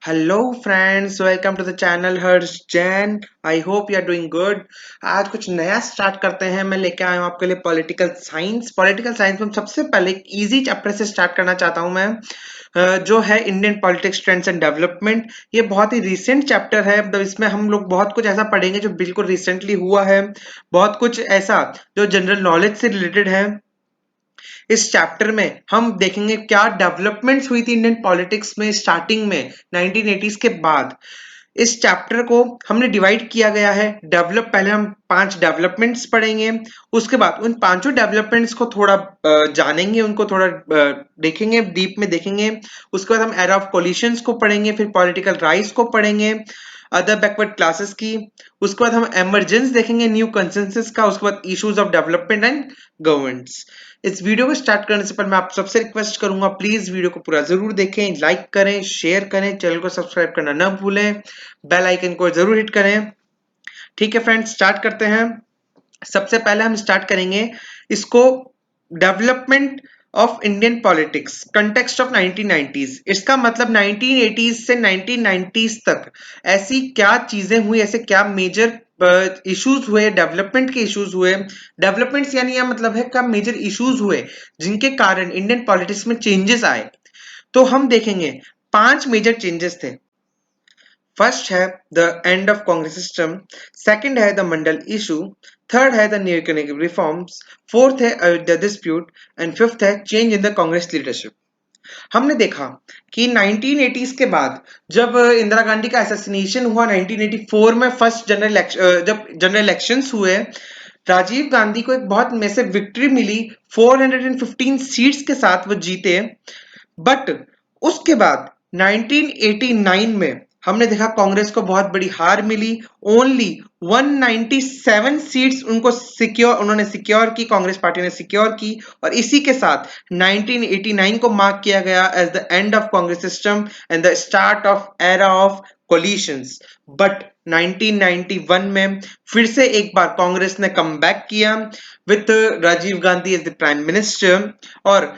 Hello friends, welcome to the channel Harsh Jain. I hope you are doing good. आज कुछ नया start करते हैं। मैं लेके आया हूँ आपके लिए पॉलिटिकल साइंस में सबसे पहले एक इजी चैप्टर से स्टार्ट करना चाहता हूँ मैं, जो है Indian politics trends and development. ये बहुत ही रिसेंट चैप्टर है, मतलब इसमें हम लोग बहुत कुछ ऐसा पढ़ेंगे जो बिल्कुल रिसेंटली हुआ है, बहुत कुछ ऐसा जो जनरल नॉलेज से रिलेटेड है। इस चैप्टर में हम देखेंगे क्या डेवलपमेंट्स हुई थी इंडियन पॉलिटिक्स में स्टार्टिंग में 1980s के बाद। इस चैप्टर को हमने डिवाइड किया गया है। डेवलप पहले हम 5 डेवलपमेंट्स पढ़ेंगे, उसके बाद उन पांचों डेवलपमेंट्स को थोड़ा जानेंगे, उनको थोड़ा देखेंगे, डीप में देखेंगे। उसके बाद हम एरा ऑफ कोलिशंस को पढ़ेंगे, फिर पॉलिटिकल राइज को पढ़ेंगे, अदर बैकवर्ड क्लासेस की। उसके बाद हम एमरजेंस देखेंगे, न्यू कंसेंसस का। उसके बाद issues of development and governance. इस वीडियो को स्टार्ट करने से पहले मैं आप सबसे रिक्वेस्ट करूंगा, प्लीज वीडियो को पूरा जरूर देखें, लाइक करें, शेयर करें, चैनल को सब्सक्राइब करना ना भूलें, बेल आइकन को जरूर हिट करें। ठीक है फ्रेंड्स, स्टार्ट करते हैं। सबसे पहले हम स्टार्ट करेंगे इसको, development of Indian politics context of 1990s। इसका मतलब 1980s से 1990s तक ऐसी क्या चीजें हुई, ऐसे क्या मेजर इश्यूज हुए, डेवलपमेंट के इश्यूज हुए। डेवलपमेंट्स यानी यह मतलब है क्या मेजर इश्यूज हुए जिनके कारण इंडियन पॉलिटिक्स में चेंजेस आए। तो हम देखेंगे 5 मेजर चेंजेस थे। फर्स्ट है the end of Congress system, second है द मंडल इशू, थर्ड है the new economic reforms, fourth है अयोध्या डिस्प्यूट एंड फिफ्थ है change in the Congress leadership. हमने देखा कि 1980s के बाद जब इंदिरा गांधी का असैसिनेशन हुआ 1984 में, फर्स्ट जब जनरल इलेक्शंस हुए, राजीव गांधी को एक बहुत मैसिव विक्ट्री मिली, 415 सीट्स के साथ वो जीते। बट उसके बाद 1989 में हमने देखा कांग्रेस को बहुत बड़ी हार मिली। ओनली 197 सीट्स उन्होंने सिक्योर की, कांग्रेस पार्टी ने सिक्योर की। और इसी के साथ 1989 को मार्क किया गया as the end of Congress system and the start of era of coalitions. But 1991 में फिर से एक बार कांग्रेस ने कम बैक किया with Rajiv Gandhi as the prime minister. और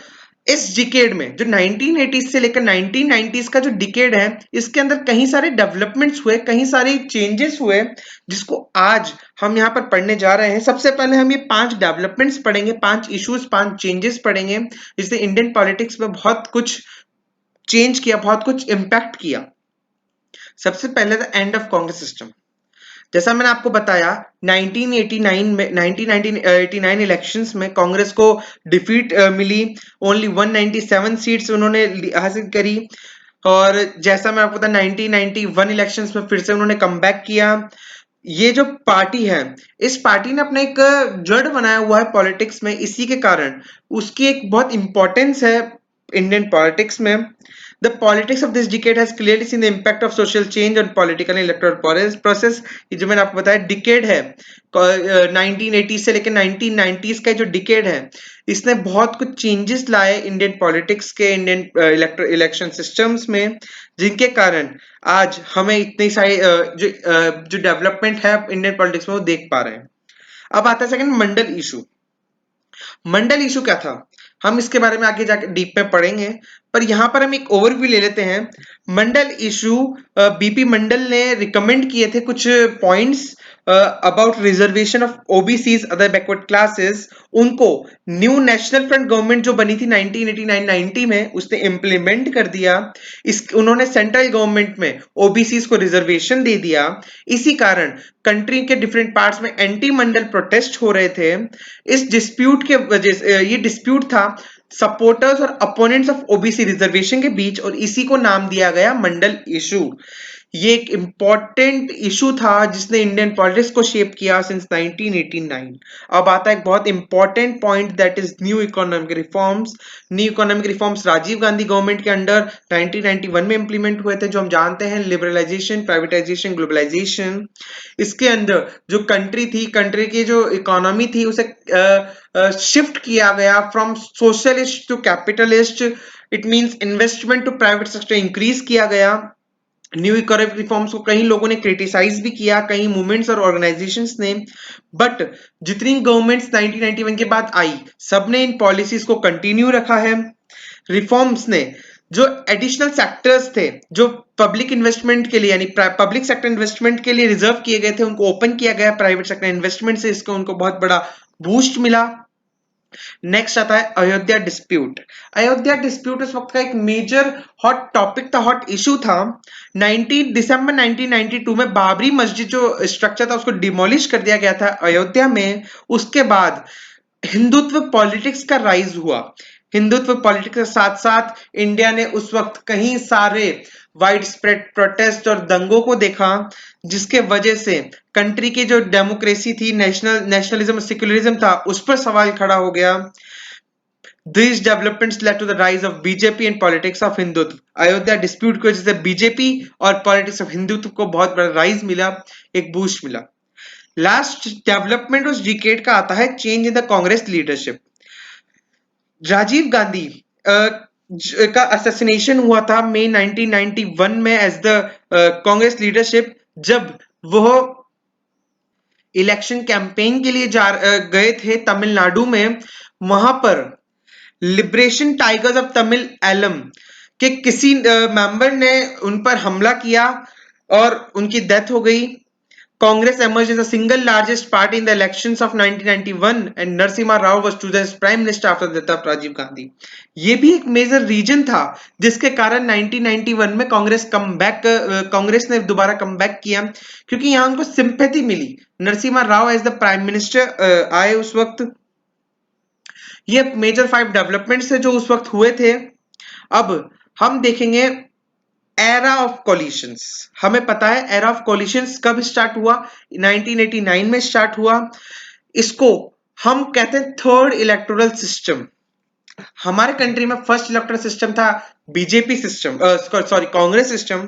इस डिकेड में जो 1980 से लेकर 1990s का जो डिकेड है, इसके अंदर कई सारे डेवलपमेंट्स हुए, कई सारे चेंजेस हुए, जिसको आज हम यहाँ पर पढ़ने जा रहे हैं। सबसे पहले हम ये 5 डेवलपमेंट्स पढ़ेंगे, 5 इश्यूज, 5 चेंजेस पढ़ेंगे जिसने इंडियन पॉलिटिक्स में बहुत कुछ चेंज किया, बहुत कुछ इम्पैक्ट किया। सबसे पहले the end of Congress system. जैसा मैंने आपको बताया, 1989 इलेक्शंस में कांग्रेस को डिफीट मिली। ओनली 197 सीट्स उन्होंने हासिल करी। और जैसा मैं आपको बता, 1991 इलेक्शंस में फिर से उन्होंने कमबैक किया। ये जो पार्टी है, इस पार्टी ने अपना एक जड़ बनाया हुआ है पॉलिटिक्स में, इसी के कारण उसकी एक बहुत इंपॉर्टेंस है इंडियन पॉलिटिक्स में। The politics of this decade has clearly seen the impact of social change on political and electoral process। ये जो मैंने आपको बताया डिकेड है, 1980 से लेकर 1990s का जो डिकेड है, इसने बहुत कुछ चेंजेस लाए इंडियन पॉलिटिक्स के, इंडियन इलेक्शन सिस्टम्स में, जिनके कारण आज हमें इतनी सारी जो डेवलपमेंट है इंडियन पॉलिटिक्स में वो देख पा रहे हैं। अब आता है सेकंड, मंडल इशू। मंडल इशू क्या था, हम इसके बारे में आगे जाके डीप में पढ़ेंगे, पर यहां पर हम एक ओवरव्यू ले लेते हैं। मंडल इशू, बीपी मंडल ने रिकमेंड किए थे कुछ points about reservation of OBCs, other backward classes. उनको न्यू नेशनल फ्रंट गवर्नमेंट जो बनी थी 1989-90 में, उसने इम्प्लीमेंट कर दिया। उन्होंने सेंट्रल गवर्नमेंट में ओबीसीज को रिजर्वेशन दे दिया। इसी कारण कंट्री के डिफरेंट पार्ट्स में एंटी मंडल प्रोटेस्ट हो रहे थे। इस डिस्प्यूट के वजह से, ये डिस्प्यूट था सपोर्टर्स और अपोनेंट्स ऑफ ओबीसी रिजर्वेशन के बीच, और इसी को नाम दिया गया मंडल इशू। ये एक इंपॉर्टेंट इशू था जिसने इंडियन पॉलिटिक्स को शेप किया सिंस 1989। अब आता है एक बहुत important point, that is new economic reforms. New economic reforms Rajiv Gandhi government के अंडर 1991 में इंप्लीमेंट हुए थे, जो हम जानते हैं लिबरलाइजेशन, प्राइवेटाइजेशन, ग्लोबलाइजेशन। इसके अंदर जो कंट्री थी, कंट्री की जो इकोनॉमी थी, उसे शिफ्ट किया गया from socialist to capitalist. It means investment to private sector increase किया गया। न्यू इकोनॉमिक रिफॉर्म्स को कई लोगों ने क्रिटिसाइज भी किया, कई मूवमेंट्स और ऑर्गेनाइजेशंस ने। बट जितनी गवर्नमेंट्स 1991 के बाद आई, सबने इन पॉलिसीज को कंटिन्यू रखा है। रिफॉर्म्स ने जो एडिशनल सेक्टर्स थे जो पब्लिक इन्वेस्टमेंट के लिए यानी पब्लिक सेक्टर इन्वेस्टमेंट के लिए रिजर्व किए गए थे, उनको ओपन किया गया प्राइवेट सेक्टर इन्वेस्टमेंट से, इसको उनको बहुत बड़ा बूस्ट मिला। नेक्स्ट आता है अयोध्या डिस्प्यूट। अयोध्या डिस्प्यूट उस वक्त का एक मेजर हॉट टॉपिक था, हॉट इशू था। 19 दिसंबर 1992 में बाबरी मस्जिद जो स्ट्रक्चर था उसको डिमोलिश कर दिया गया था अयोध्या में। उसके बाद हिंदुत्व पॉलिटिक्स का राइज हुआ। हिंदुत्व पॉलिटिक्स के साथ साथ इंडिया ने उस वक्त कहीं सारे वाइड स्प्रेड प्रोटेस्ट और दंगों को देखा, जिसके वजह से कंट्री की जो डेमोक्रेसी थी, नेशनलिज्म सेक्युलरिज्म था, उस पर सवाल खड़ा हो गया। These developments led to the rise of BJP and politics of Hindutva. Ayodhya dispute की वजह से बीजेपी और पॉलिटिक्स ऑफ हिंदुत्व को बहुत बड़ा राइज मिला, एक बूस्ट मिला। लास्ट डेवलपमेंट उस डिकेड का आता है change in the Congress leadership. Rajiv Gandhi का असैसिनेशन हुआ था मई 1991 में एज द कांग्रेस लीडरशिप, जब वह इलेक्शन कैंपेन के लिए गए थे तमिलनाडु में। वहां पर liberation tigers of Tamil Eelam के किसी मेंबर ने उन पर हमला किया और उनकी डेथ हो गई। Congress emerged as the single largest party in the elections of 1991 and Narasimha Rao was chosen as prime minister after the death of Rajiv Gandhi। ये भी एक मेजर रीजन था जिसके कारण 1991 में कांग्रेस ने दोबारा कमबैक किया, क्योंकि यहाँ उनको सिंपैथी मिली। Narasimha Rao as the prime minister आए उस वक्त। ये मेजर 5 डेवलपमेंट्स है जो उस वक्त हुए थे। अब हम देखेंगे एरा ऑफ कोलिशंस। हमें पता है एरा ऑफ कोलिशंस कब स्टार्ट हुआ, 1989 में स्टार्ट हुआ। इसको हम कहते हैं थर्ड इलेक्टोरल सिस्टम। हमारे कंट्री में फर्स्ट इलेक्टोरल सिस्टम था BJP system, sorry Congress system.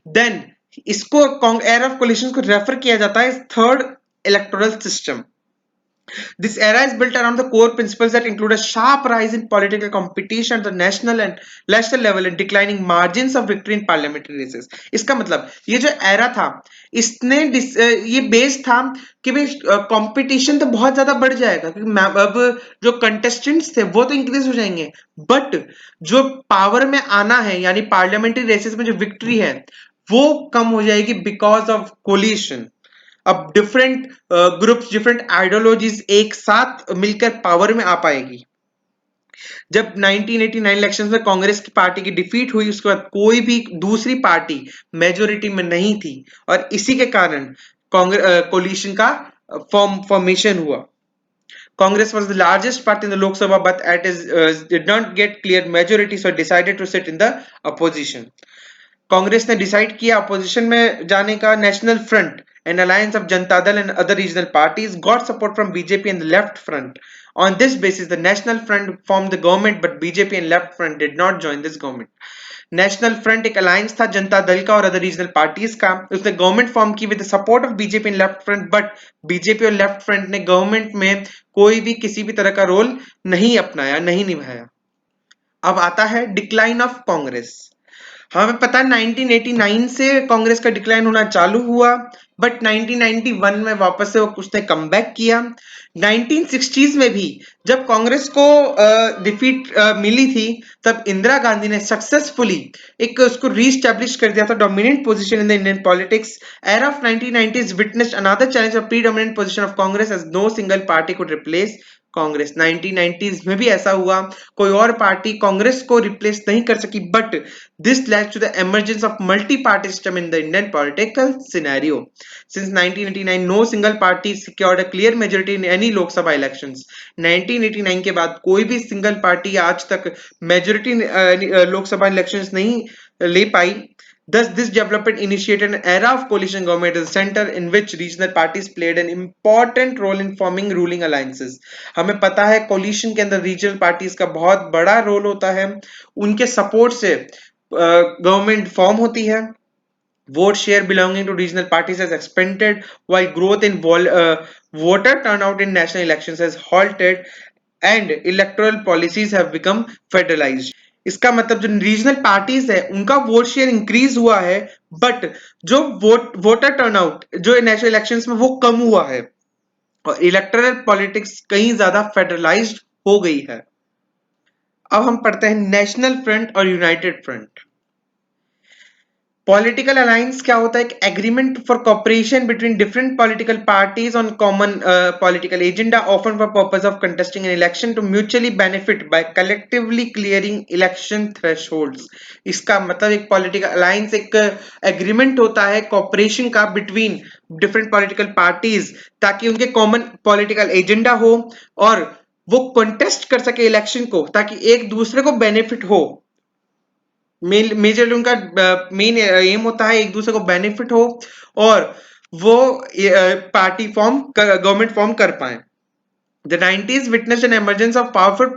Then इसको एरा ऑफ कोलिशंस को रेफर किया जाता है third electoral system. This era is built around the core principles that include a sharp rise in political competition at the national level and declining margins of victory in parliamentary races। इसका मतलब ये जो era था, इसने ये base था कि भाई कंपटीशन तो बहुत ज्यादा बढ़ जाएगा, क्योंकि अब जो कंटेस्टेंट्स थे वो तो इंक्रीज हो जाएंगे, बट जो पावर में आना है यानी पार्लियामेंट्री रेसेस में जो विक्ट्री है वो कम हो जाएगी बिकॉज ऑफ कोलिशन। अब डिफरेंट ग्रुप्स, डिफरेंट आइडियोलॉजीज एक साथ मिलकर पावर में आ पाएगी। जब 1989 इलेक्शंस में कांग्रेस की पार्टी की डिफीट हुई, उसके बाद कोई भी दूसरी पार्टी मेजोरिटी में नहीं थी और इसी के कारण कांग्रेस कोलिशन का फॉर्मेशन हुआ। Congress was the largest party in the Lok Sabha, but did not get clear majority, so decided to sit in the opposition। Congress ने डिसाइड किया अपोजिशन में जाने का। National front N alliance of Janata Dal and other regional parties got support from BJP and left front. On this basis the national front form the government, but BJP and left front did not join this government. National front एक alliance था जनता दल का और other regional parties का। उसने government form की with the support of BJP and left front, but BJP और left front ने government में कोई भी किसी भी तरह का रोल नहीं अपनाया, नहीं निभाया। अब आता है डिक्लाइन ऑफ कांग्रेस। हमें पता है 1989 से कांग्रेस का डिक्लाइन होना चालू हुआ, बट 1991 में वापस से उसने कमबैक किया। 1960s में भी जब कांग्रेस को डिफीट मिली थी, तब इंदिरा गांधी ने सक्सेसफुली एक उसको रीस्टैब्लिश कर दिया था dominant position in the Indian politics. Era of 1990s witnessed another challenge of predominant position of Congress as no single party could replace Congress. 1990s में भी ऐसा हुआ, कोई और पार्टी कांग्रेस को रिप्लेस नहीं कर सकी, but this led to the emergence of multi-party system in the Indian political scenario। Since 1989, no single party secured a clear majority in any Lok Sabha elections। 1989 के बाद कोई भी सिंगल पार्टी आज तक मेजोरिटी लोकसभा इलेक्शंस नहीं ले पाई। Thus, this development initiated an era of coalition government at the center in which regional parties played an important role in forming ruling alliances। हमें पता है कोलिशन के अंदर रीजनल पार्टीज का बहुत बड़ा रोल होता है, उनके सपोर्ट से गवर्नमेंट फॉर्म होती है। Vote share belonging to regional parties has expanded while growth in voter turnout in national elections has halted and electoral policies have become federalized। इसका मतलब जो रीजनल पार्टीज है उनका वोट शेयर इंक्रीज हुआ है, but जो वोटर टर्नआउट जो national elections में वो कम हुआ है और इलेक्टोरल पॉलिटिक्स कहीं ज्यादा फेडरलाइज्ड हो गई है। अब हम पढ़ते हैं नेशनल फ्रंट और यूनाइटेड फ्रंट। पॉलिटिकल अलायंस क्या होता है? एक agreement for cooperation between different political parties on common political agenda often for purpose of contesting an election two mutually benefit by collectively clearing election thresholds. इसका मतलब एक political alliance एक agreement होता है कॉपरेशन का बिटवीन डिफरेंट पॉलिटिकल पार्टीज, ताकि उनके common political agenda हो और वो कंटेस्ट कर सके इलेक्शन को, ताकि एक दूसरे को बेनिफिट हो। मेजरली उनका मेन एम होता है एक दूसरे को बेनिफिट हो और वो पार्टी फॉर्म गवर्नमेंट फॉर्म कर पाए। The 90s witnessed an emergence of powerful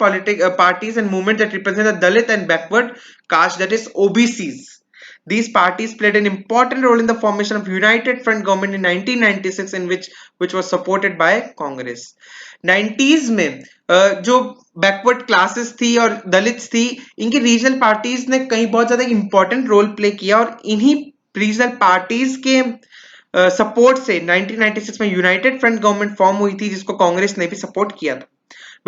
parties and movements that represent the Dalit and backward caste, that is OBCs. These parties played an important role in the formation of United Front government in 1996, in which was supported by Congress. 90s में जो backward classes थी और Dalits थी, इनकी regional parties ने कहीं बहुत ज्यादा इंपॉर्टेंट रोल प्ले किया और इन्हीं रीजनल पार्टीज के सपोर्ट से 1996 में यूनाइटेड फ्रंट गवर्नमेंट फॉर्म हुई थी, जिसको कांग्रेस ने भी सपोर्ट किया था।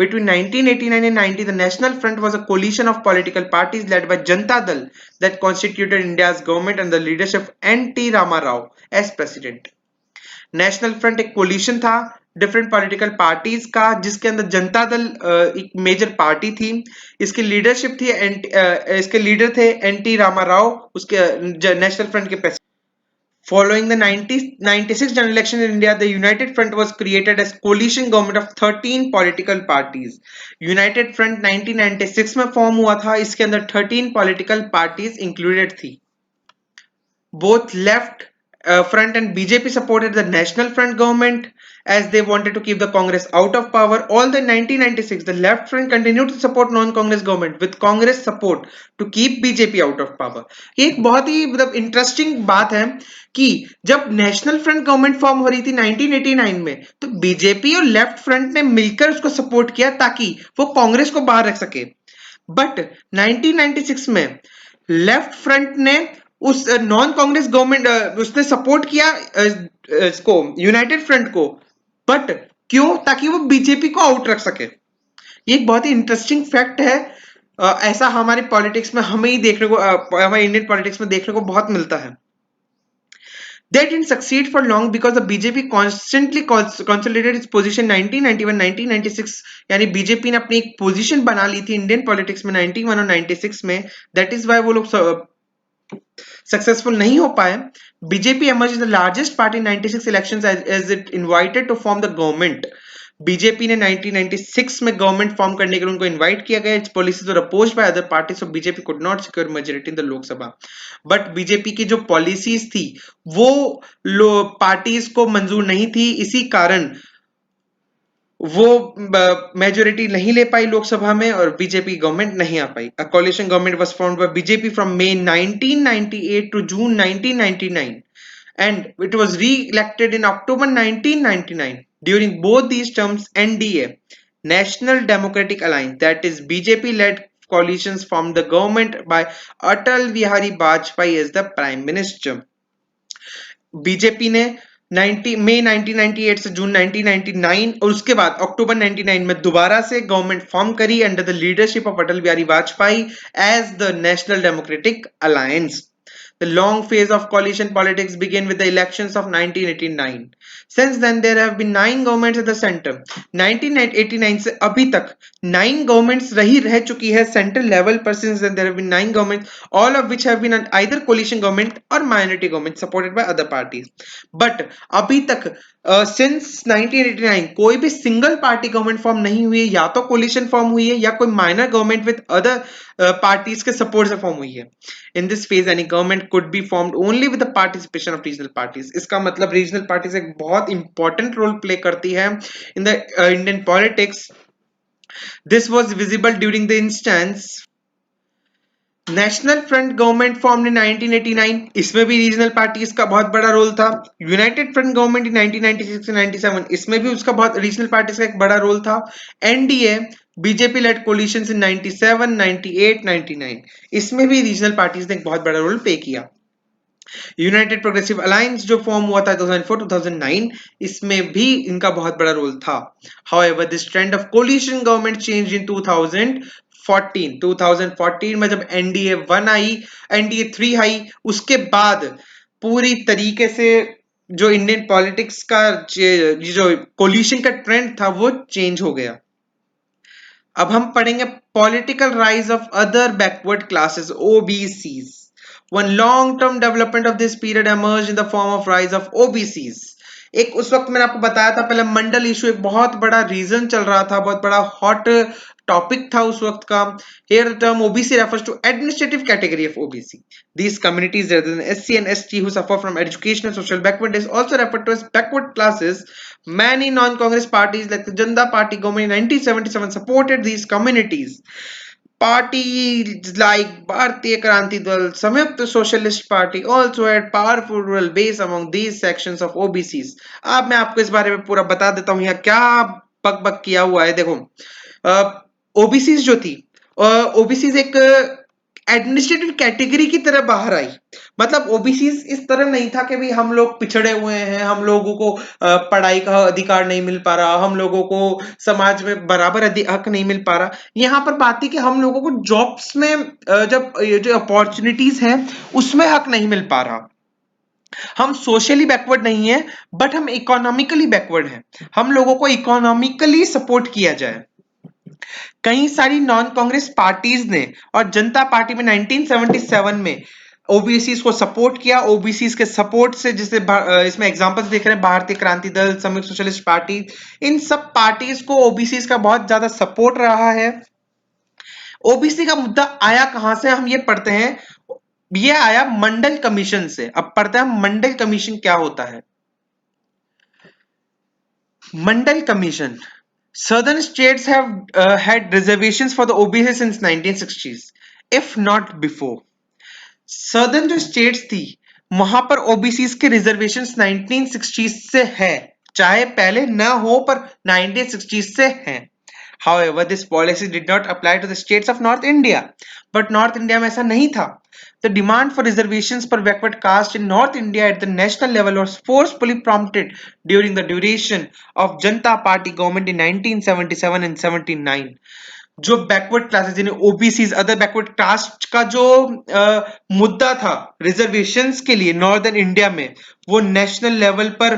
Between 1989 and 90, the National Front was a coalition of political parties led by Janata Dal that constituted India's government under the leadership of N.T. Rama Rao as president. National front एक collision था different political parties का, जिसके अंदर जनता दल एक major party थी। इसकी leadership थी इसके लीडर थे एन.टी. रामा राव, उसके नेशनल फ्रंट के president. Following the 1996 general election in India, the United Front was created as coalition government of 13 political parties. United Front 1996 में फॉर्म हुआ था, इसके अंदर 13 political parties included थी। Both left front and BJP supported the National Front government as they wanted to keep the Congress out of power. Although in 1996, the left front continued to support non-Congress government with Congress support to keep BJP out of power. ये एक बहुत ही मतलब interesting बात है कि जब national front government form हो रही थी 1989 में, तो बीजेपी और लेफ्ट फ्रंट ने मिलकर उसको सपोर्ट किया ताकि वो कांग्रेस को बाहर रख सके। बट 1996 में लेफ्ट फ्रंट ने उस नॉन कांग्रेस गवर्नमेंट उसने सपोर्ट किया इसको यूनाइटेड फ्रंट को, बट क्यों? ताकि वो बीजेपी को आउट रख सके। ये एक बहुत ही इंटरेस्टिंग फैक्ट है। ऐसा हमारे पॉलिटिक्स में हमें ही देखने को हमारे इंडियन पॉलिटिक्स में देखने को बहुत मिलता है। They didn't succeed for long because the BJP constantly consolidated its position 1991-1996, यानी बीजेपी ने अपनी एक पोजीशन बना ली थी इंडियन पॉलिटिक्स में 91 और 96 में। दैट इज वाई वो लोग सक्सेसफुल नहीं हो पाए। BJP emerged as the largest party in 96 elections as it invited to form the government. BJP ने 1996 में गवर्नमेंट फॉर्म करने के लिए उनको इनवाइट किया गया। It's policies were opposed by other parties, so BJP could not secure majority in the Lok Sabha. But BJP की जो पॉलिसीज थी वो पार्टीज को मंजूर नहीं थी, इसी कारण वो मेजोरिटी नहीं ले पाई लोकसभा में और बीजेपी गवर्नमेंट नहीं आ पाई। A coalition government was formed by BJP from May 1998 to June 1999 and it was re-elected in October 1999. During both these terms, NDA, National Democratic Alliance, that is BJP-led coalitions formed the government by Atal Bihari Vajpayee as the Prime Minister. BJP ने मई 1998 से जून 1999 और उसके बाद अक्टूबर 99 में दोबारा से government form करी under the leadership of Atal Bihari Vajpayee as the national democratic alliance. The long phase of coalition politics began with the elections of 1989. Since then, there have been 9 governments at the center. 1989 से अभी तक 9 governments रह चुकी है central level पर। Since then, there have been 9 governments, all of which have been either coalition government or minority government supported by other parties. But अभी तक since 1989 कोई भी सिंगल पार्टी गवर्नमेंट फॉर्म नहीं हुई है, या तो कोलिशन फॉर्म हुई है या कोई minor government with other parties के सपोर्ट से फॉर्म हुई है। In this phase any government could be formed only with the participation of regional parties. इसका मतलब रीजनल पार्टीज एक बहुत इंपॉर्टेंट रोल प्ले करती है इन the Indian politics. This was visible during the instance national front government form in 1989, इसमें भी regional parties का बहुत बड़ा रोल था। यूनाइटेड फ्रंट गवर्नमेंट इन 1996 से 97, इसमें भी उसका बहुत रीजनल पार्टीज का एक बड़ा रोल था। एनडीए बीजेपी लेड कोलिशंस इन 97, 98, 99, इसमें भी रीजनल पार्टीज ने एक बहुत बड़ा रोल प्ले किया। यूनाइटेड प्रोग्रेसिव अलायंस जो फॉर्म हुआ था 2004-2009, इसमें भी इनका बहुत बड़ा रोल था। However this trend of coalition government change in 2000 2014 में जब एनडीए 1 आई, एनडीए 3 आई, उसके बाद पूरी तरीके से जो इंडियन पॉलिटिक्स का जो कोलिशन का ट्रेंड था वो चेंज हो गया। अब हम पढ़ेंगे political rise of other backward classes, OBCs. One long term development of this period emerged in the form of rise of OBCs। एक उस वक्त मैंने आपको बताया था पहले मंडल इशू एक बहुत बड़ा रीजन चल रहा था, बहुत बड़ा हॉट टॉपिक था उस वक्त का। Here the term OBC refers to administrative category of OBC। These communities rather than SC and ST who suffer from education and social backwardness also referred to as backward classes। Many non-Congress parties like the Janata Party government in 1977 supported these communities। Parties like Bharatiya Kranti Dal, Samyukta Socialist Party also had powerful rural base among these sections of OBCs। अब मैं आपको इस बारे में पूरा बता देता हूँ यहाँ क्या बक बक किया हुआ है। देखो ओबीसीज जो थी, ओबीसीज एक एडमिनिस्ट्रेटिव कैटेगरी की तरह बाहर आई। मतलब ओबीसीज इस तरह नहीं था कि भाई हम लोग पिछड़े हुए हैं, हम लोगों को पढ़ाई का अधिकार नहीं मिल पा रहा, हम लोगों को समाज में बराबर हक नहीं मिल पा रहा। यहाँ पर बात थी कि हम लोगों को जॉब्स में जब ये जो अपॉर्चुनिटीज हैं उसमें हक नहीं मिल पा रहा। हम सोशली बैकवर्ड नहीं है बट हम इकोनॉमिकली बैकवर्ड हैं, हम लोगों को इकोनॉमिकली सपोर्ट किया जाए। कई सारी नॉन कांग्रेस पार्टीज ने और जनता पार्टी में 1977 में ओबीसी को सपोर्ट किया। ओबीसी के सपोर्ट से, जिसे इसमें एग्जांपल्स देख रहे हैं, भारतीय क्रांति दल, संयुक्त सोशलिस्ट पार्टी, इन सब पार्टीज को ओबीसी का बहुत ज्यादा सपोर्ट रहा है। ओबीसी का मुद्दा आया कहां से, हम ये पढ़ते हैं, ये आया मंडल कमीशन से। अब पढ़ते हैं मंडल कमीशन क्या होता है। मंडल commission, Southern states have had reservations for the OBC since 1960s, if not before। Southern जो states थी वहां पर OBCs के reservations 1960s से है, चाहे पहले न हो पर 1960s से हैं। However, this policy did not apply to the states of North India। But North India में ऐसा नहीं था। The demand for reservations per backward caste in North India at the national level was forcefully prompted during the duration of Janata Party government in 1977 and 79। जो backward classes यानी OBCs, other backward caste का जो मुद्दा था reservations के लिए northern India में, वो नेशनल लेवल पर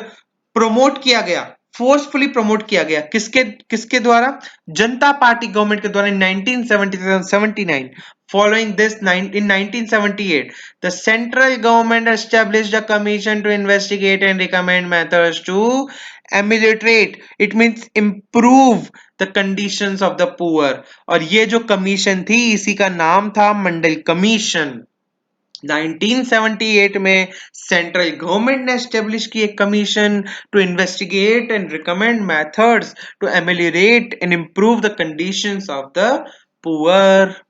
प्रमोट किया गया, फोर्सफुली प्रमोट किया गया। किसके किसके द्वारा? जनता पार्टी गवर्नमेंट के द्वारा 1977-79। Following this, in 1978, the central government established a commission to investigate and recommend methods to ameliorate, it means improve the conditions of the poor। और ये जो कमीशन थी इसी का नाम था मंडल कमीशन। 1978 में सेंट्रल गवर्नमेंट ने एस्टेब्लिश की एक commission to investigate and recommend methods to ameliorate and improve the conditions of the poor.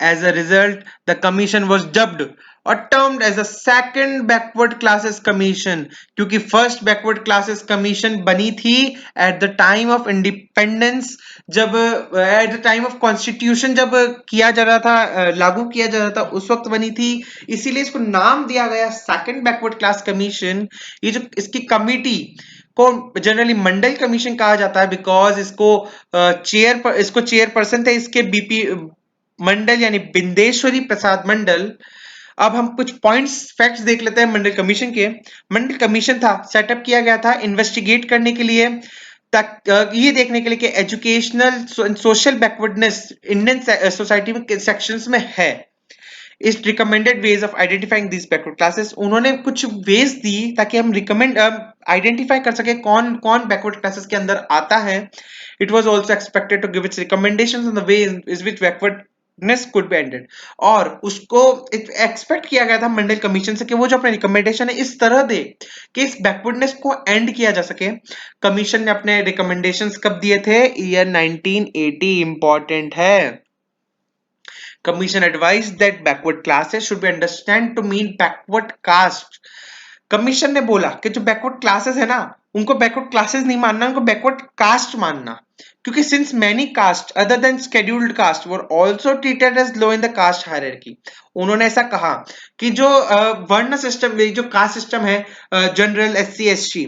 As a result, the commission was dubbed or termed as a second backward classes commission, क्योंकि first backward classes commission बनी थी at the time of independence, जब at the time of constitution जब किया जा रहा था, लागू किया जा रहा था, उस वक्त बनी थी, इसीलिए इसको नाम दिया गया second backward class commission। ये जो इसकी कमिटी को जनरली मंडल कमीशन कहा जाता है बिकॉज इसको चेयरपर्सन थे इसके बीपी मंडल यानी बिंदेश्वरी प्रसाद मंडल। अब हम कुछ पॉइंट्स फैक्ट्स देख लेते हैं मंडल कमीशन के। मंडल कमीशन था, सेटअप किया गया था इन्वेस्टिगेट करने के लिए, ये देखने के लिए कि educational social backwardness Indian society में किस सेक्शंस में है। इस recommended ways of identifying this backward classes, उन्होंने कुछ वेज दी ताकि हम रिकमेंड आइडेंटिफाई कर सके कौन कौन बैकवर्ड क्लासेस के अंदर आता है। It was also expected to give its recommendations on the way in which backward could be ended। और उसको एक्सपेक्ट किया गया था मंडल कमीशन से कि वो जो अपने रिकमेंडेशन है इस तरह दे कि इस बैकवर्डनेस को एंड किया जा सके। कमीशन ने अपने रिकमेंडेशंस कब दिए थे? ईयर 1980 इंपॉर्टेंट है। Commission advised that backward classes should be understood to mean backward caste। Commission ने बोला कि जो बैकवर्ड क्लासेस है ना उनको बैकवर्ड क्लासेस नहीं मानना, उनको बैकवर्ड कास्ट मानना, क्योंकि since many caste other than scheduled caste were also treated as low in the caste hierarchy. उन्होंने ऐसा कहा कि जो वर्ण सिस्टम, जो कास्ट सिस्टम है जनरल एससी एसटी,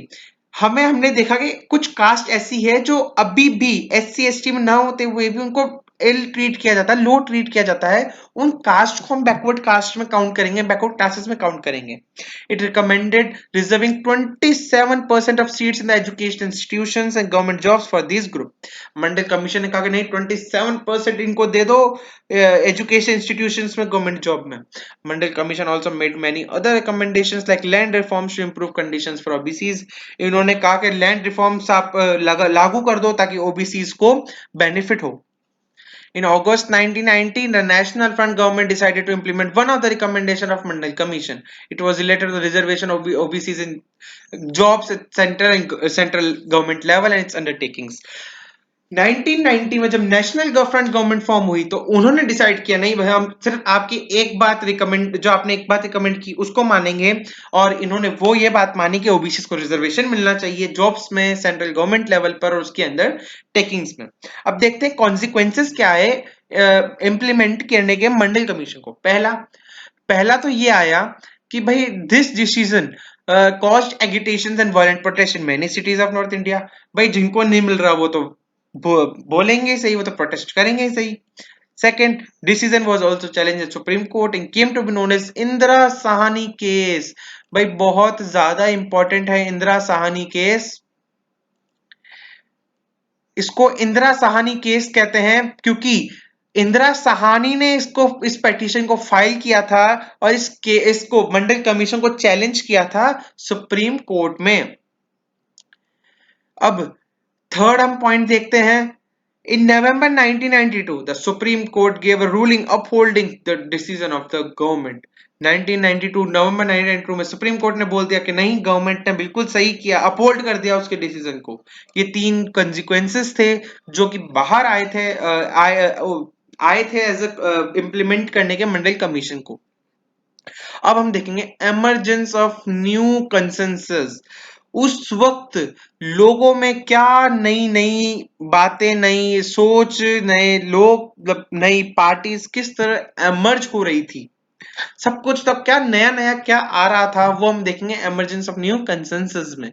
हमने देखा कि कुछ कास्ट ऐसी है जो अभी भी एससी एसटी में ना होते हुए भी उनको इल ट्रीट किया जाता है, लो ट्रीट किया जाता है, उन कास्ट को हम बैकवर्ड कास्ट में काउंट करेंगे, बैकवर्ड क्लासेस में काउंट करेंगे। It recommended reserving 27% of seats in the education institutions and government jobs for this group. Mandal commission ने कहा कि नहीं, 27% इनको दे दो एजुकेशन इंस्टीट्यूशंस में, गवर्नमेंट जॉब में। Mandal commission also made many other recommendations like land reforms to improve conditions for OBCs. इन्होंने कहा कि लैंड रिफॉर्म्स आप लागू कर दो ताकि ओबीसीज को बेनिफिट हो। In August 1919, the National Front government decided to implement one of the recommendations of Mandal Commission. It was related to the reservation of OBCs in jobs at central government level and its undertakings. 1990 में जब national government form हुई तो उन्होंने decide किया, नहीं भाई हम सिर्फ आपकी एक बात रिकमेंड, जो आपने एक बात रिकमेंड की उसको मानेंगे, और इन्होंने वो ये बात मानी कि ओबीसी को रिजर्वेशन मिलना चाहिए जॉब्स में, सेंट्रल गवर्नमेंट लेवल पर और उसके अंदर टेकिंग्स में। अब देखते हैं कॉन्सिक्वेंसेस क्या है इंप्लीमेंट करने के मंडल कमीशन को। पहला तो ये आया कि भाई this decision caused agitations and violent protest in many cities of North India. भाई जिनको नहीं मिल रहा वो तो बोलेंगे सही, वो तो प्रोटेस्ट करेंगे सही। Second, decision was also challenged at Supreme Court and came to be known as Indira Sahni case. भाई बहुत ज्यादा इंपॉर्टेंट है इंदिरा साहनी केस। इसको इंदिरा साहनी केस कहते हैं क्योंकि इंदिरा साहनी ने इस पेटिशन को फाइल किया था और इसको मंडल कमीशन को चैलेंज किया था सुप्रीम कोर्ट में। अब थर्ड हम पॉइंट देखते हैं। In November 1992, the Supreme Court gave a ruling upholding the decision of the government. 1992 नवंबर 1992 में सुप्रीम कोर्ट ने बोल दिया कि नहीं, गवर्नमेंट ने बिल्कुल सही किया, अपहोल्ड कर दिया उसके डिसीजन को। ये 3 कंसिक्वेंसेस थे जो कि बाहर आए थे एज इम्प्लीमेंट करने के मंडल कमीशन को। अब हम देखेंगे एमरजेंस ऑफ न्यू कंसेंसस। उस वक्त लोगों में क्या नई नई बातें, नई सोच, नए लोग, मतलब नई पार्टीज किस तरह एमर्ज हो रही थी, सब कुछ तब क्या नया नया क्या आ रहा था वो हम देखेंगे एमरजेंस ऑफ न्यू कंसेंसस में।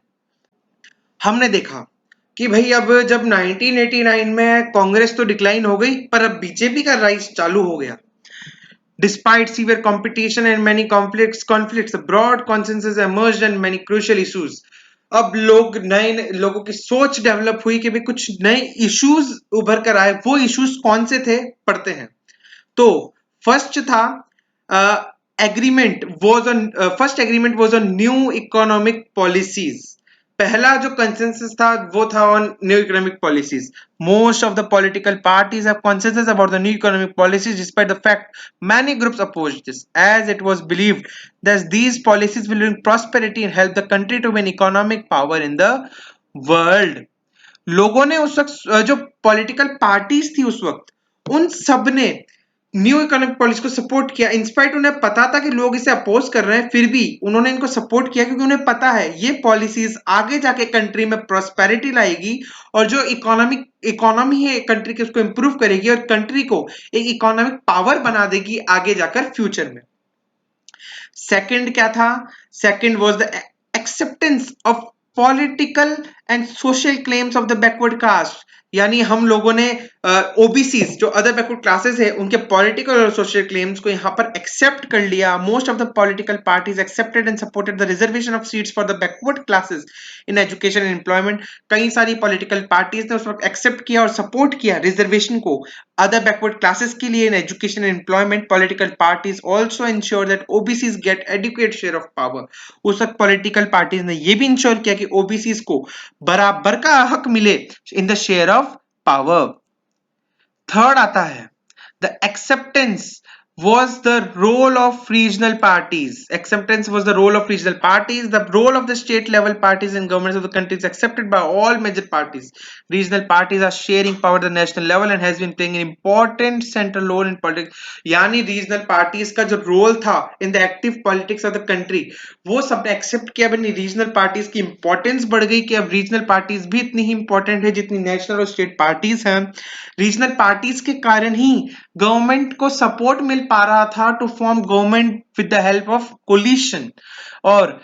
हमने देखा कि भाई अब जब 1989 में कांग्रेस तो डिक्लाइन हो गई पर अब बीजेपी का राइज चालू हो गया। Despite severe competition and many conflicts, a broad consensus emerged on many crucial issues. अब नए लोगों की सोच डेवलप हुई कि भाई कुछ नए इश्यूज उभर कर आए। वो इश्यूज कौन से थे पढ़ते हैं। तो फर्स्ट था first agreement was on new economic policies. पहला जो कंसेंसस था वो था on new economic policies. Most of the political parties have consensus about the new economic policies despite the fact many groups opposed this, as it was believed that these policies will bring prosperity and help the country to win economic power in the world. लोगों ने उस वक्त जो political parties थी उस वक्त उन सब ने न्यू इकोनॉमिक पॉलिसी को सपोर्ट किया। इंस्पाइट उन्हें पता था कि लोग इसे अपोज कर रहे हैं, फिर भी उन्होंने इनको सपोर्ट किया क्योंकि उन्हें पता है ये पॉलिसीज आगे जाके कंट्री में प्रॉस्पेरिटी लाएगी और जो इकोनॉमी है कंट्री की उसको इंप्रूव करेगी और कंट्री को एक इकोनॉमिक पावर बना देगी आगे जाकर फ्यूचर में। सेकंड क्या था? Second was the acceptance of political and social claims of the backward caste. यानी हम लोगों ने ओबीसीज जो अदर बैकवर्ड क्लासेस है उनके पॉलिटिकल और सोशल क्लेम्स को यहाँ पर एक्सेप्ट कर लिया। Most of the political parties accepted and supported the reservation of seats for the backward classes in education and employment. कई सारी पॉलिटिकल पार्टीज ने उस वक्त एक्सेप्ट किया और सपोर्ट किया रिजर्वेशन को other backward classes के लिए in education and employment. Political parties also ensure that OBCs get adequate share of power. उस वक्त political parties ने ये भी इंश्योर किया कि OBCs को बराबर का हक मिले in the share of power. Third आता है the acceptance was the role of regional parties. Acceptance was the role of regional parties. The role of the state level parties and governments of the country is accepted by all major parties. Regional parties are sharing power at the national level and has been playing an important central role in politics. यानी regional parties का जो role था in the active politics of the country वो सबने accept किया। बनी regional parties की importance बढ़ गई कि अब regional parties भी इतनी ही important है जितनी national और state parties हैं। regional parties के कारण ही गवर्नमेंट को सपोर्ट मिल पा रहा था to form government with the help of coalition. और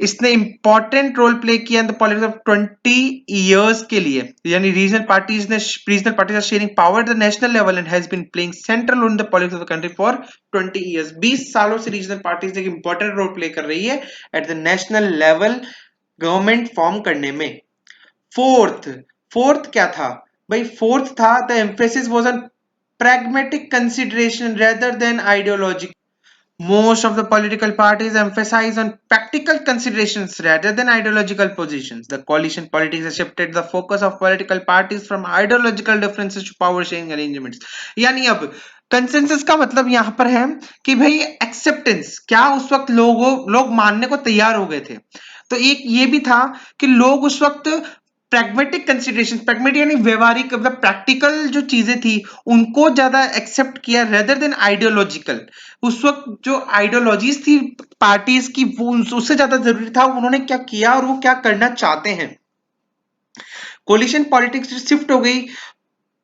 इसने इंपॉर्टेंट रोल प्ले किया in the politics of 20 years के लिए, यानी regional parties are sharing power at the national level and has been playing central role in the politics of the country for 20 years. 20 सालों से regional parties एक important role play कर रही है at the national level government form करने में। Fourth fourth क्या था भाई? फोर्थ था the emphasis was on pragmatic consideration rather than ideology. Most of the political parties emphasize on practical considerations rather than ideological positions. The coalition politics has shifted the focus of political parties from ideological differences to power sharing arrangements. यानी अब consensus का मतलब यहां पर है कि भाई acceptance, क्या उस वक्त लोग मानने को तैयार हो गए थे। तो एक ये भी था कि लोग उस वक्त प्रैग्मेटिक कंसिडरेशन, प्रैग्मेटिक यानी व्यवहारिक, मतलब प्रैक्टिकल जो चीजें थी उनको ज्यादा एक्सेप्ट किया रेदर देन आइडियोलॉजिकल। उस वक्त जो आइडियोलॉजीज थी पार्टीज की वो उससे ज्यादा जरूरी था उन्होंने क्या किया और वो क्या करना चाहते हैं। कोलिशन पॉलिटिक्स शिफ्ट हो गई,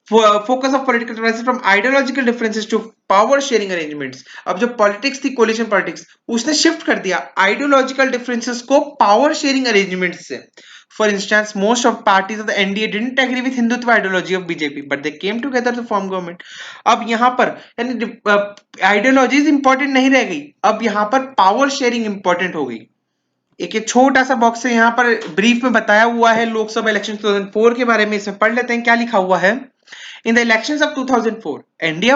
focus of political differences from ideological differences to power sharing arrangements. अब जो पॉलिटिक्स थी कोलिशन पॉलिटिक्स उसने शिफ्ट कर दिया आइडियोलॉजिकल डिफरेंसेस को पावर शेयरिंग अरेंजमेंट्स से। For instance, most of parties of the NDA didn't agree with Hindutva ideology of BJP, but they came together to form government. अब यहाँ पर यानी आइडियोलॉजीज इंपॉर्टेंट नहीं रह गई, अब यहाँ पर पावर शेयरिंग इंपॉर्टेंट हो गई। एक छोटा सा बॉक्स है यहाँ पर ब्रीफ में बताया हुआ है लोकसभा इलेक्शन 2004 के बारे में, इसमें पढ़ लेते हैं क्या लिखा हुआ है। In the elections of 2004, NDA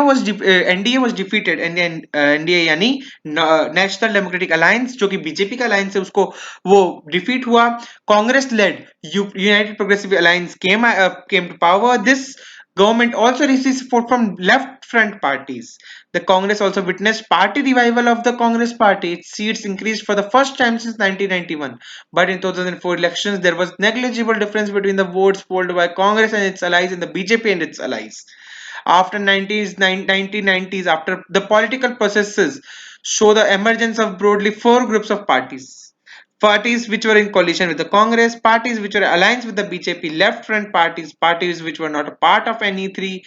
was defeated and NDA यानी नेशनल डेमोक्रेटिक अलायंस जो कि बीजेपी का अलायंस है उसको वो डिफीट हुआ। Congress led united progressive alliance came to power. This government also received support from left front parties. The Congress also witnessed party revival of the Congress party. Its seats increased for the first time since 1991. But in 2004 elections, there was negligible difference between the votes polled by Congress and its allies and the BJP and its allies. After 1990s, after the political processes show the emergence of broadly four groups of parties which were in coalition with the Congress, parties which were alliance with the BJP, left front parties, parties which were not a part of any three.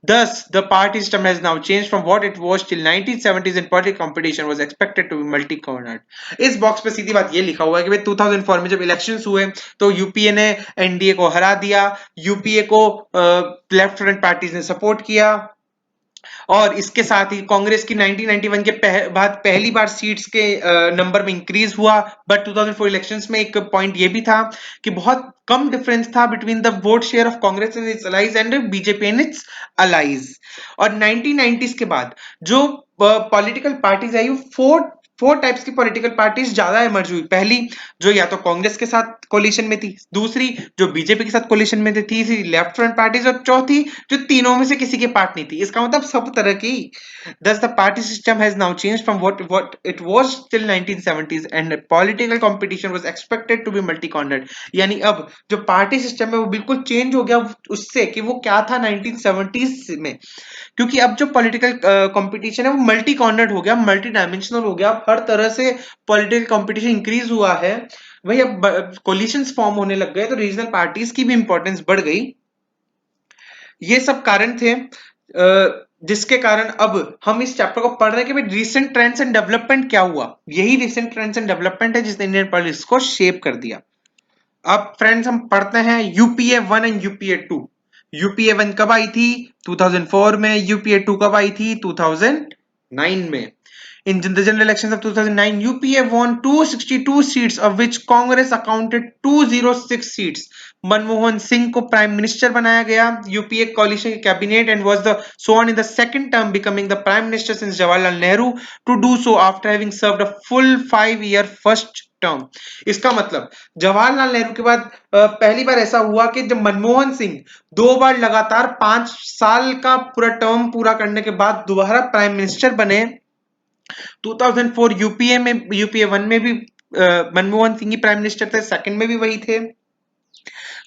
Thus, the party system has now changed from what it was till 1970s and political competition was expected to be multi-cornered. इस box पे सीधी बात ये लिखा हुआ है कि भाई 2004 में जब इलेक्शंस हुए तो यूपीए ने एनडीए को हरा दिया, यूपीए को लेफ्ट फ्रंट पार्टीज ने सपोर्ट किया और इसके साथ ही कांग्रेस की 1991 के बाद पहली बार सीट्स के नंबर में इंक्रीज हुआ। बट 2004 इलेक्शंस में एक पॉइंट ये भी था कि बहुत कम डिफरेंस था between the vote share of Congress and its allies and BJP and its allies. और 1990s के बाद जो पॉलिटिकल पार्टीज आई वो फोर टाइप्स की पॉलिटिकल पार्टीज ज्यादा इमर्ज हुई। पहली जो या तो कांग्रेस के साथ कोलिशन में थी, दूसरी जो बीजेपी के साथ कोलिशन में थी, तीसरी लेफ्ट फ्रंट पार्टीज और चौथी जो तीनों में से किसी के पार्ट नहीं थी। इसका मतलब सब तरह की। Thus the party system has now changed from what it was till 1970s and political competition was expected to be multi-cornered। यानी अब जो पार्टी सिस्टम है वो बिल्कुल चेंज हो गया उससे कि वो क्या था 1970s में, क्योंकि अब जो पॉलिटिकल कंपटीशन है वो मल्टी कॉर्नर्ड हो गया, मल्टी डायमेंशनल हो गया, हर तरह से पॉलिटिकल कंपटीशन इंक्रीज हुआ है। वही अब कोलिशंस फॉर्म होने लग गए तो रीजनल पार्टीज की भी इंपॉर्टेंस बढ़ गई। ये सब कारण थे जिसके कारण अब हम इस चैप्टर को पढ़ रहे हैं कि भाई रिसेंट ट्रेंड्स एंड डेवलपमेंट क्या हुआ। यही रिसेंट ट्रेंड्स एंड डेवलपमेंट है जिसने इंडियन पॉलिटिक्स को शेप कर दिया। अब फ्रेंड्स हम पढ़ते हैं यूपीए 1 एंड यूपीए 2। यूपीए 1 कब आई थी? 2004 में। यूपीए 2 कब आई थी? 2009 में। In the general elections of 2009, UPA won 262 seats, of which Congress accounted 206 seats. Manmohan Singh को प्राइम मिनिस्टर बनाया गया यूपीए कोalition के cabinet and was the sworn in the second term, becoming the prime minister since Jawaharlal Nehru to do so after having served a full 5-year first term. इसका मतलब जवाहरलाल नेहरू के बाद पहली बार ऐसा हुआ कि जब मनमोहन सिंह 2 बार लगातार 5 साल का पूरा टर्म पूरा करने के बाद दोबारा प्राइम मिनिस्टर बने। 2004 यूपीए 1 में भी मनमोहन सिंह ही प्राइम मिनिस्टर थे, सेकंड में भी वही थे।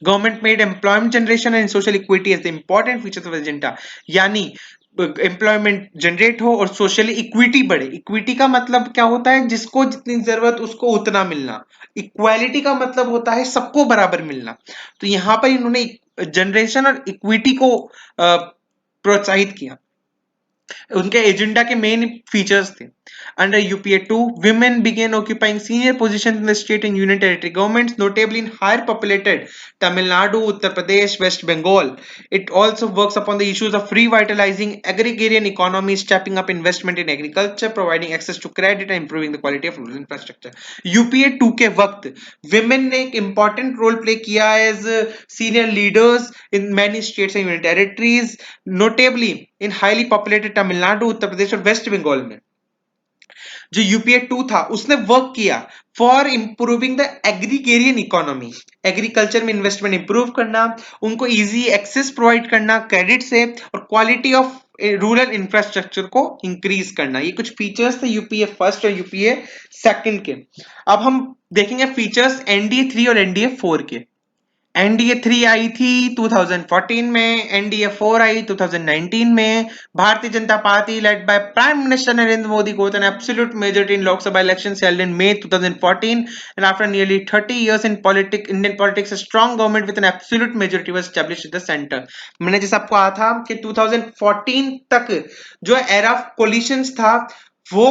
Government made employment generation and social equity as the important features of agenda, यानी एम्प्लॉयमेंट जनरेट हो और सोशली इक्विटी बढ़े। इक्विटी का मतलब क्या होता है? जिसको जितनी जरूरत उसको उतना मिलना। इक्वालिटी का मतलब होता है सबको बराबर मिलना। तो यहां पर इन्होंने जनरेशन और इक्विटी को प्रोत्साहित किया। उनके एजेंडा के मेन फीचर्स थे। Under UPA 2, women began occupying senior positions in the state and union territory governments, notably in higher populated Tamil Nadu, Uttar Pradesh, West Bengal. It also works upon the issues of revitalizing agrarian economy, stepping up investment in agriculture, providing access to credit, and improving the quality of rural infrastructure. UPA 2 के वक्त women ने एक important role play किया as senior leaders in many states and union territories, notably in highly populated Tamil Nadu, Uttar Pradesh और West Bengal में। जो UPA 2 था उसने वर्क किया for improving the agrarian economy, agriculture में इन्वेस्टमेंट इंप्रूव करना, उनको इजी एक्सेस प्रोवाइड करना क्रेडिट से, और क्वालिटी ऑफ रूरल इंफ्रास्ट्रक्चर को इंक्रीज करना। ये कुछ फीचर्स थे यूपीए फर्स्ट और यूपीए सेकंड के। अब हम देखेंगे फीचर्स एनडीए 3 और एनडीए 4 के। एनडीए 3 आई थी 2014 में, एनडीए 4 आई 2019 में। Bharatiya Janata party led by prime minister Narendra Modi got an absolute majority in Lok Sabha elections held in May 2014, and after nearly 30 years in Indian politics, a strong government with an absolute majority was established in the center. मैंने जैसे आपको कहा था कि 2014 तक जो era of collisions था वो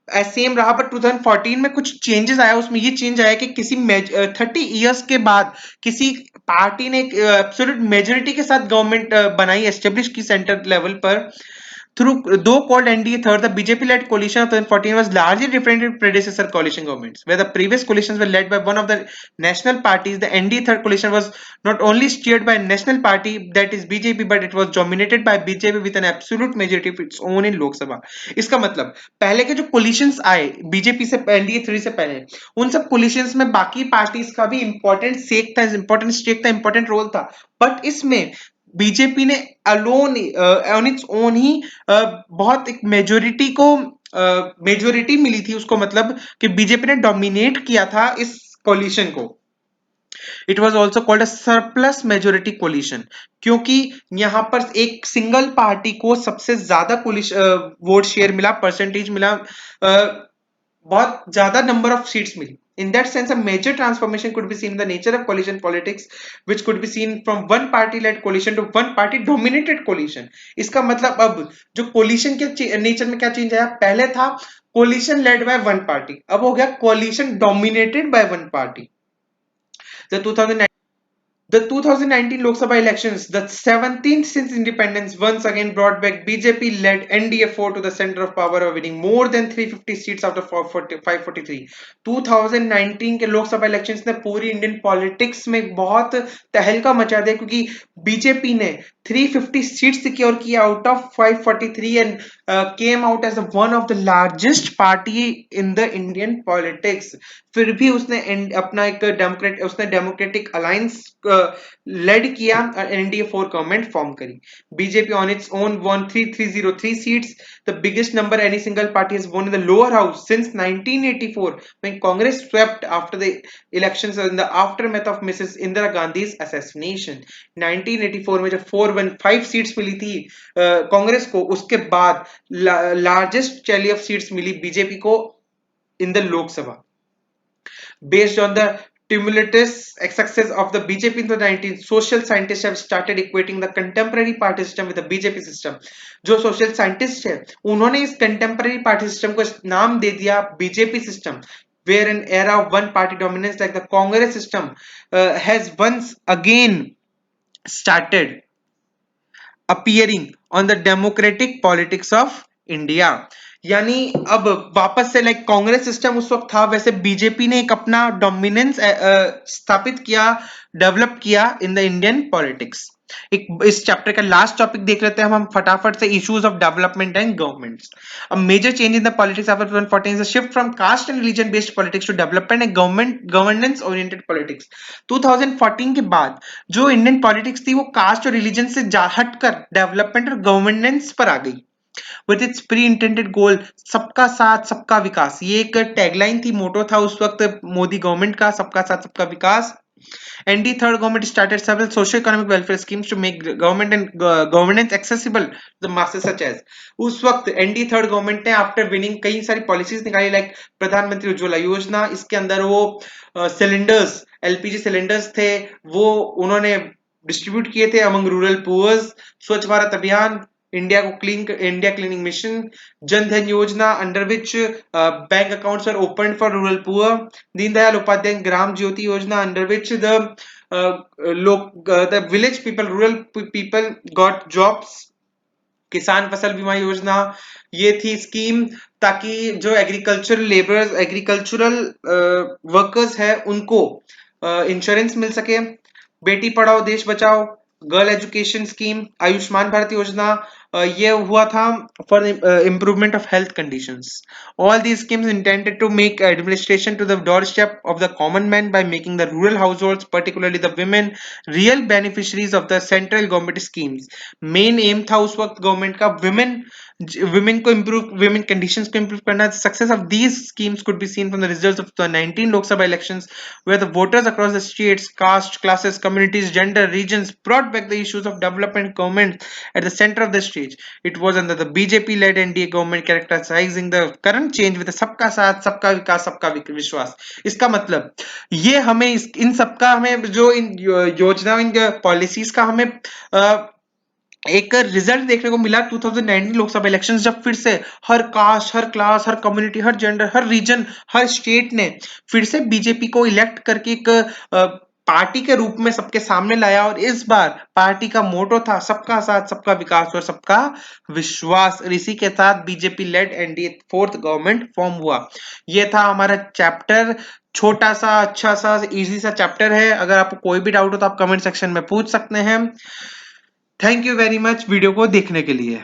सेम रहा, बट 2014 में कुछ चेंजेस आया। उसमें ये चेंज आया कि किसी 30 इयर्स के बाद किसी पार्टी ने एब्सोल्यूट मेजोरिटी के साथ गवर्नमेंट बनाई, एस्टेब्लिश की सेंटर लेवल पर through though called NDA third, the BJP-led coalition of 2014 was largely different from predecessor coalition governments, where the previous coalitions were led by one of the national parties. The NDA third coalition was not only steered by a national party, that is BJP, but it was dominated by BJP with an absolute majority of its own in Lok Sabha. इसका मतलब पहले के जो coalitions आए BJP से, NDA 3 से पहले, उन सब coalitions में बाकी पार्टीज का भी important stake था, important role था, बट इसमें बीजेपी ने अलोन ऑन इट्स ओन ही बहुत एक मेजोरिटी मिली थी उसको, मतलब कि बीजेपी ने डोमिनेट किया था इस कोलिशन को। It was also called a surplus majority coalition, क्योंकि यहां पर एक सिंगल पार्टी को सबसे ज्यादा वोट शेयर मिला, परसेंटेज मिला, बहुत ज्यादा नंबर ऑफ सीट्स मिली। In that sense, a major transformation could be seen in the nature of coalition politics, which could be seen from one party-led coalition to one party-dominated coalition. इसका मतलब अब जो coalition के nature में क्या change आया, पहले था coalition led by one party, अब हो गया coalition dominated by one party. The 2019 Lok Sabha elections, the 17th since independence, once again brought back BJP-led NDA 4 to the center of power, winning more than 350 seats out of 543. 2019 के Lok Sabha elections ने पूरी Indian politics में बहुत तहलका मचा दिया, क्योंकि BJP ने 350 सीट्स सिक्योर किया out of 543 and came out as one of the largest party in the Indian politics. फिर भी उसने अपना एक डेमोक्रेटिक अलायंस लेड किया, एनडीए 4 गवर्नमेंट फॉर्म करी। BJP on its own won 303 seats, the biggest number any single party has won in the lower house since 1984 when Congress swept after the elections in the aftermath of Mrs. Indira Gandhi's assassination. 1984 में जब 415 seats मिली थी कांग्रेस को, उसके बाद largest tally of seats मिली BJP को in the Lok Sabha. Based on the tumultuous success of the BJP in the 19th, social scientists have started equating the contemporary party system with the BJP system. जो social scientists है उन्होंने इस contemporary party system को नाम दे दिया BJP system, where an era of one party dominance like the Congress system has once again started appearing on the democratic politics of India. यानी अब वापस से लाइक कांग्रेस सिस्टम उस वक्त था, वैसे बीजेपी ने एक अपना डोमिनेंस स्थापित किया, डेवलप किया इन द इंडियन पॉलिटिक्स। इस चैप्टर का लास्ट टॉपिक देख लेते हैं हम फटाफट से, issues of development and governments. A major change in the politics after 2014 is the shift from caste and religion based politics to development and governance oriented politics. 2014 के बाद जो इंडियन पॉलिटिक्स थी वो कास्ट और रिलीजन से हटकर development और governance पर आ गई, विद इट्स प्री इंटेंडेड गोल सबका साथ सबका विकास। ये एक टैगलाइन थी, मोटो था उस वक्त मोदी गवर्नमेंट का, सबका साथ सबका विकास। ND third government started several socio-economic welfare schemes to make government and governance accessible to the masses such as, उस वक्त ND थर्ड गवर्नमेंट ने आफ्टर विनिंग कई सारी पॉलिसीज निकाली, लाइक प्रधानमंत्री उज्ज्वला योजना। इसके अंदर वो सिलेंडर्स, एलपीजी सिलेंडर्स थे, वो उन्होंने डिस्ट्रीब्यूट किए थे अमंग रूरल पुअर्स। स्वच्छ भारत अभियान, India cleaning mission, Jan Dhan Yojana, under which bank accounts were opened for rural poor, Deen Dayal Upadhyay Gram Jyoti Yojana, under which the village people, rural people got jobs, किसान फसल बीमा योजना, ये थी scheme ताकि जो agricultural workers है उनको इंश्योरेंस मिल सके। बेटी पढ़ाओ देश बचाओ, girl education scheme, Ayushman Bharat योजना, ये हुआ था for improvement of health conditions. All these schemes intended to make administration to the doorstep of the common man by making the rural households, particularly the women, real beneficiaries of the central government schemes. Main aim था उस वक्त government का women conditions को improve करना। Success of these schemes could be seen from the results of the 19 Lok Sabha elections, where the voters across the states, caste, classes, communities, gender, regions brought back the issues of development government at the center of the stage. It was under the BJP-led NDA government characterizing the current change with the सबका साथ, सबका विकास, सबका विश्वास। इसका मतलब ये हमें इन सबका हमें जो इन योजना इन पॉलिसीज का हमें एक रिजल्ट देखने को मिला 2019 लोकसभा इलेक्शंस, जब फिर से हर कास्ट, हर क्लास, हर कम्युनिटी, हर जेंडर, हर रीजन, हर स्टेट ने फिर से बीजेपी को इलेक्ट करके एक पार्टी के रूप में सबके सामने लाया। और इस बार पार्टी का मोटो था सबका साथ, सबका विकास और सबका विश्वास। और इसी के साथ BJP lead NDA fourth government form हुआ। ये था हमारा चैप्टर, छोटा सा, अच्छा सा, इजी सा चैप्टर है। अगर आपको कोई भी डाउट हो तो आप कमेंट सेक्शन में पूछ सकते हैं। Thank you very much video को देखने के लिए।